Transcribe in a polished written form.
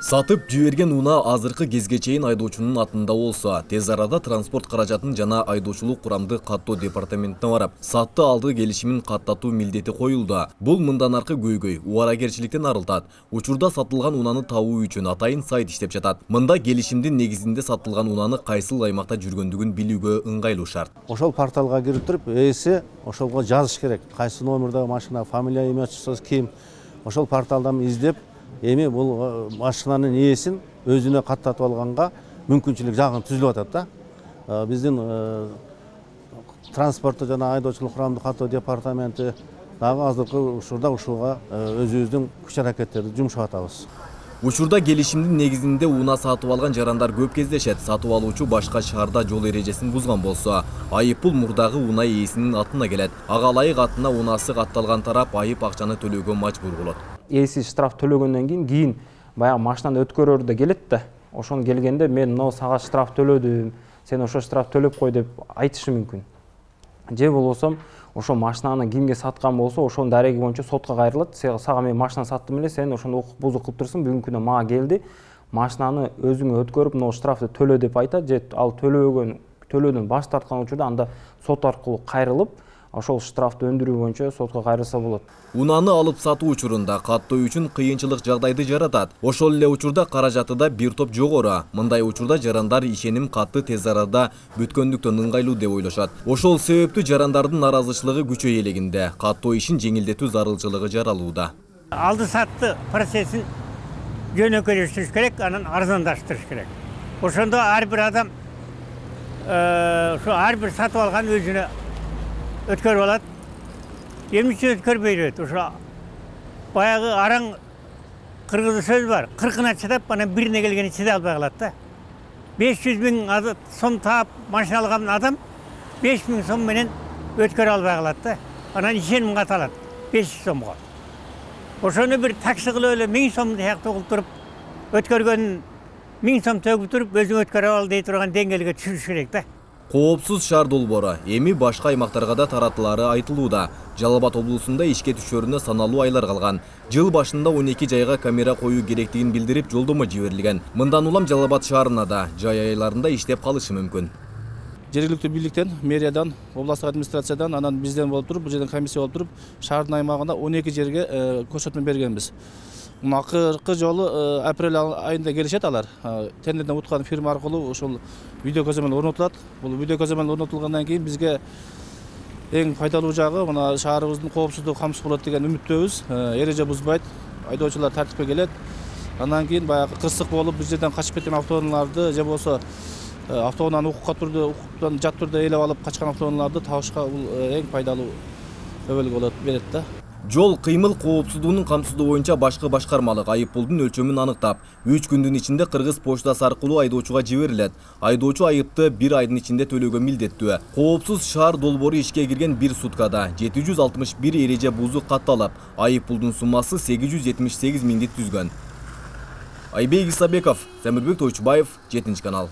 Сатып жиберген уна азыркы кезге чейин айдоочунун атында болсо, тез арада транспорт каражатын жана айдоочулук курамды каттоо департаментине барып, сатты алды келишимин каттатуу милдети коюлду. Бул мындан аркы көйгөй убаракерчиликтен арылтат. Учурда сатылган унаны табуу үчүн атайын сайт иштеп жатат. Мында келишимдин негизинде сатылган унаны кайсыл аймакта жүргөндүгүн билүүгө ыңгайлуу шарт. Ошол порталга кирип туруп, ээси ошолго жазыш керек. Кайсы номердеги машина, фамилия, имя, отчествосы ким? Ошол порталдан издеп, эми бул машинанын ээсин өзүнө каттатып алганга мүмкүнчүлүк жагын түзүлүп атат да. Биздин транспортто жана айдоочулук курамды каттоо департаменти дагы азыркы учурда ушуга өзүбүздүн күч аракеттерди жумшап атабыз. Учурда келишимдин негизинде уна сатып алган жарандар көп кездешет. Сатып алуучу башка шаарда жол эрежесин бузган болсо, айыппул мурдагы уна ээсинин атына келет. Ага ылайык атына унасы катталган тарап айып акчаны төлөөгө мажбур болот. Ээси штраф төлөгөндөн кийин баягы машинаны өткөрөр да келет да. Ошону келгенде мен мына сага штраф төлөдүм, сен ошо штраф төлөп кой деп айтышы мүмкүн. Же болбосо ошо машинаны кимге саткан болсо, ошонун дареги боюнча сотко кайрылат. Сага мен машина саттым эле, сен ошону укук бузук кылып турсуң, бүгүнкү күндө мага келди. Машинаны өзүңө өткөрүп, мына штрафты төлө деп айтат. Же ал төлөөдөн баш тарткан учурда анда сот аркылуу кайрылып, ошол штрафты өндүрүү боюнча сотко кайрылса болот. Унаны алып сатуу учурунда каттоо үчүн кыйынчылык жагдайды жаратат. Ошол эле учурда каражаты да бир топ жогору. Мындай учурда жарандар ишеним катты тез арада бүткөндүктөн ыңгайлуу деп ойлошот. Ошол себептүү жарандардын наразычылыгы күчөйө элегинде каттоо ишин жеңилдетүү зарылчылыгы жаралууда. Алды сатты процессин жөнөкөйлөштүрүш керек, анан арзандаштырыш керек. Ошондо ар бир адам ар бир сатып алган өзүнө өткөрүп алат. Эмнече өткөрбөйт? Ошо баягы араң кыргыз сөз бар. 40-ына чыдап, анан бирине келгенде чыдай албай калат да. 500 000 сом таап машина алган адам 5 000 сом менен өткөрө албай калат да. Анан ишеним каталат 500 сомго. Ошону бир такси кылып эле 1000 сом сыяктуу кылып туруп, өткөргөн 1000 сом төгүп туруп, өзүң өткөрө ал дей турган деңгээлге түшүрүш керек да. Коопсуз шаар долбоору эми башка аймактарга да таратылары айтылууда. Жалал Абад облусунда ишке түшөрүнө саналуу айлар калган. Жыл башында 12 жайга камера коюу керектигин билдирип жолдомо жиберилген. Мындан улам Жалал Абад шаарына да жай айларында иштеп калышы мүмкүн. Жергиликтүү бийликтен, мэриядан, областтык администрациядан, анан бизден болуп туруп, бул жерден комиссия болуп туруп, шаардын аймагында 12 жерге көрсөтмө бергенбиз. Акыркы жолу апрель айында келишет алар. Тендерден уткан фирма аркылуу ошол видео көзөмөл орнотулат. Бул видео көзөмөл орнотулгандан кийин бизге эң пайдалуу жагы мына шаарыбыздын коопсуздугу камсыз болот деген үмүттөбүз. Эреже бузбайт, айдоочулар тартипке келет. Андан кийин баягы кырсык болуп биз жерден качып кеткен автоунааларды же болбосо автоунааны укуктан жат түрдө ээлеп алып качкан автоунааларды табышка бул эң пайдалуу өбөлгө болот берет да. Жол кыймыл коопсуздугунун камсыздоо боюнча башкы башкармалык айыппулдун өлчөмүн аныктап, 3 күндүн ичинде Кыргыз почтасы аркылуу айдоочуга жиберилет. Айдоочу айыпты 1 айдын ичинде төлөөгө милдеттүү. Коопсуз шаар долбоору ишке кирген 1 суткада 761 эреже бузуу катталып, айыппулдун суммасы 878 миңди түзгөн. Айбек Исабеков, Темирбек Тойчубаев, 7 канал.